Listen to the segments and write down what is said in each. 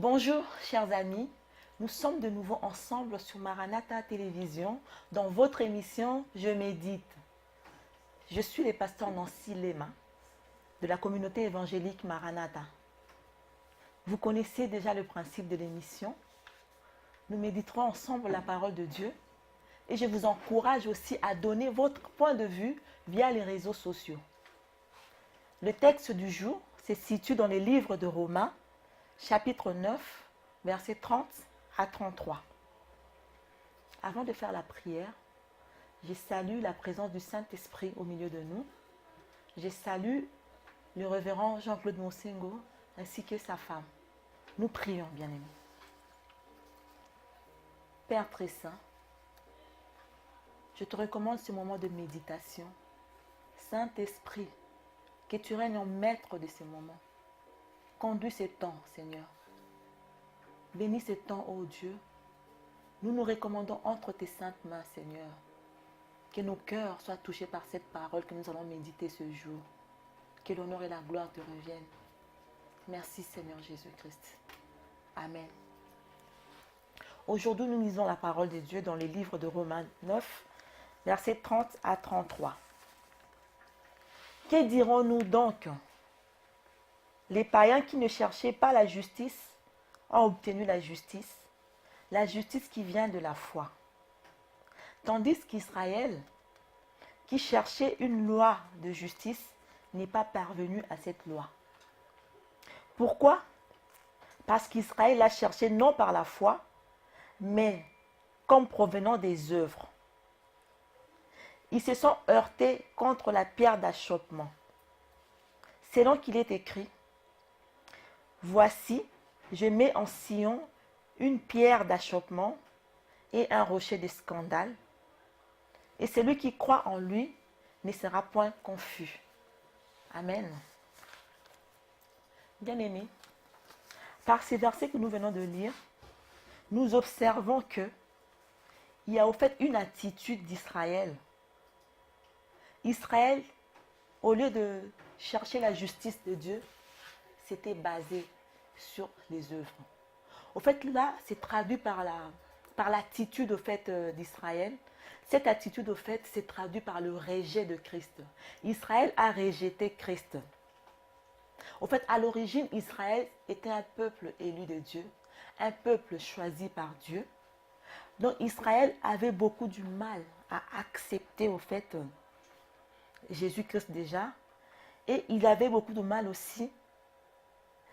Bonjour chers amis, nous sommes de nouveau ensemble sur Maranatha Télévision dans votre émission Je médite. Je suis le pasteur Nancy Lema de la communauté évangélique Maranatha. Vous connaissez déjà le principe de l'émission. Nous méditerons ensemble la parole de Dieu et je vous encourage aussi à donner votre point de vue via les réseaux sociaux. Le texte du jour se situe dans les livres de Romains, chapitre 9, versets 30 à 33. Avant de faire la prière, je salue la présence du Saint-Esprit au milieu de nous. Je salue le révérend Jean-Claude Monsengo ainsi que sa femme. Nous prions, bien-aimés. Père très saint, je te recommande ce moment de méditation. Saint-Esprit, que tu règnes en maître de ce moment. Conduis ce temps, Seigneur. Bénis ce temps, ô Dieu. Nous nous recommandons entre tes saintes mains, Seigneur. Que nos cœurs soient touchés par cette parole que nous allons méditer ce jour. Que l'honneur et la gloire te reviennent. Merci, Seigneur Jésus-Christ. Amen. Aujourd'hui, nous lisons la parole de Dieu dans les livres de Romains 9, versets 30 à 33. Que dirons-nous donc? Les païens qui ne cherchaient pas la justice ont obtenu la justice qui vient de la foi. Tandis qu'Israël, qui cherchait une loi de justice, n'est pas parvenu à cette loi. Pourquoi? Parce qu'Israël l'a cherché non par la foi, mais comme provenant des œuvres. Ils se sont heurtés contre la pierre d'achoppement. Selon qu'il est écrit, « Voici, je mets en Sion une pierre d'achoppement et un rocher de scandale, et celui qui croit en lui ne sera point confus. » Amen. Bien-aimés, par ces versets que nous venons de lire, nous observons que il y a au fait une attitude d'Israël. Israël, au lieu de chercher la justice de Dieu, c'était basé sur les œuvres. Au fait, là, c'est traduit par l'attitude au fait d'Israël. Cette attitude, au fait, c'est traduit par le rejet de Christ. Israël a rejeté Christ. Au fait, à l'origine, Israël était un peuple élu de Dieu, un peuple choisi par Dieu. Donc, Israël avait beaucoup du mal à accepter, au fait, Jésus-Christ déjà. Et il avait beaucoup de mal aussi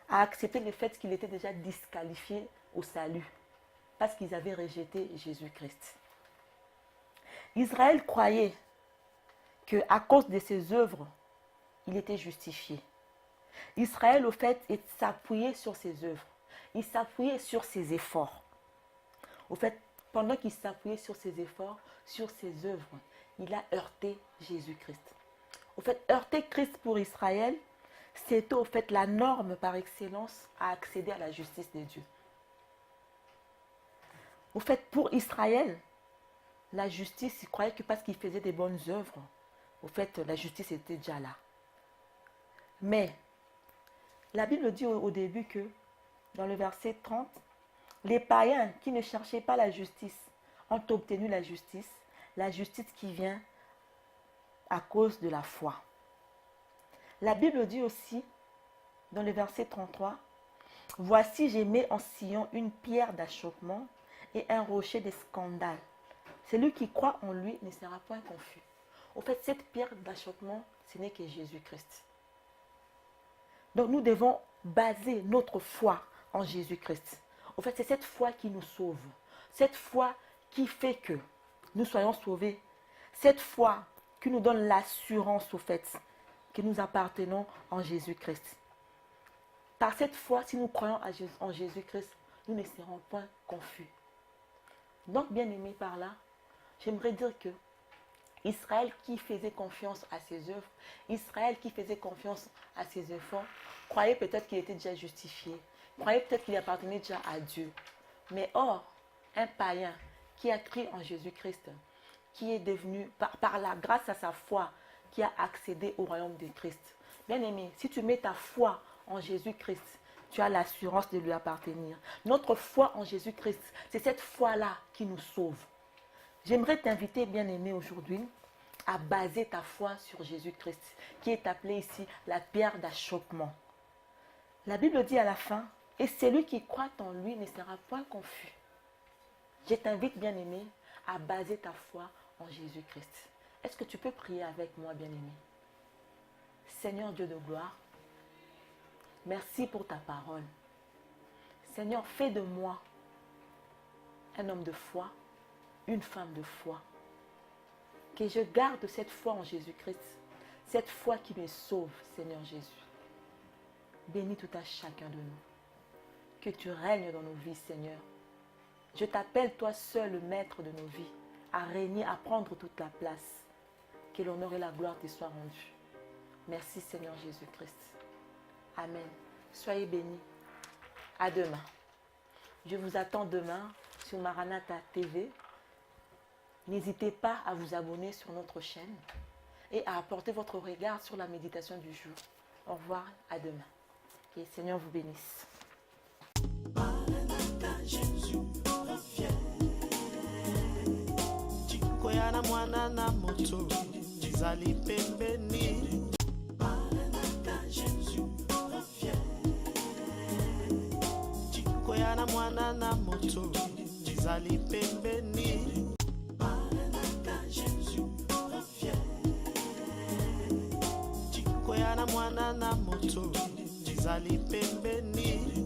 à accepter le fait qu'il était déjà disqualifié au salut, parce qu'ils avaient rejeté Jésus-Christ. Israël croyait qu'à cause de ses œuvres, il était justifié. Israël, au fait, s'appuyait sur ses œuvres. Il s'appuyait sur ses efforts. Au fait, pendant qu'il s'appuyait sur ses efforts, sur ses œuvres, il a heurté Jésus-Christ. Au fait, heurter Christ pour Israël, c'était au fait la norme par excellence à accéder à la justice de Dieu. Au fait, pour Israël, la justice, il croyait que parce qu'il faisait des bonnes œuvres, au fait, la justice était déjà là. Mais, la Bible dit au début que, dans le verset 30, les païens qui ne cherchaient pas la justice ont obtenu la justice qui vient à cause de la foi. La Bible dit aussi, dans le verset 33, « Voici, je mets en Sion une pierre d'achoppement et un rocher de scandale. Celui qui croit en lui ne sera point confus. » Au fait, cette pierre d'achoppement, ce n'est que Jésus-Christ. Donc, nous devons baser notre foi en Jésus-Christ. Au fait, c'est cette foi qui nous sauve. Cette foi qui fait que nous soyons sauvés. Cette foi qui nous donne l'assurance, au fait, que nous appartenons en Jésus-Christ. Par cette foi, si nous croyons en Jésus-Christ, nous ne serons point confus. Donc, bien-aimés par là, j'aimerais dire que Israël qui faisait confiance à ses œuvres, Israël qui faisait confiance à ses efforts, croyait peut-être qu'il était déjà justifié, croyait peut-être qu'il appartenait déjà à Dieu. Mais or, un païen qui a cru en Jésus-Christ, qui est devenu, par la grâce à sa foi, qui a accédé au royaume de Christ. Bien-aimé, si tu mets ta foi en Jésus-Christ, tu as l'assurance de lui appartenir. Notre foi en Jésus-Christ, c'est cette foi-là qui nous sauve. J'aimerais t'inviter, bien-aimé, aujourd'hui, à baser ta foi sur Jésus-Christ, qui est appelé ici la pierre d'achoppement. La Bible dit à la fin, et celui qui croit en lui ne sera point confus. Je t'invite, bien-aimé, à baser ta foi en Jésus-Christ. Est-ce que tu peux prier avec moi, bien-aimé? Seigneur Dieu de gloire, merci pour ta parole. Seigneur, fais de moi un homme de foi, une femme de foi. Que je garde cette foi en Jésus-Christ, cette foi qui me sauve, Seigneur Jésus. Bénis tout à chacun de nous. Que tu règnes dans nos vies, Seigneur. Je t'appelle, toi seul, le maître de nos vies, à régner, à prendre toute la place. Que l'honneur et la gloire te soient rendus. Merci, Seigneur Jésus-Christ. Amen. Soyez bénis. À demain. Je vous attends demain sur Maranatha TV. N'hésitez pas à vous abonner sur notre chaîne et à apporter votre regard sur la méditation du jour. Au revoir, à demain. Que le Seigneur vous bénisse. Maranatha, Jésus revient. Chikoyana mwana na moto, Jizali pembeni. Maranatha, Jésus revient. Chikoyana mwana na moto, Jizali pembeni. Chikoyana mwana na moto, Jizali pembeni.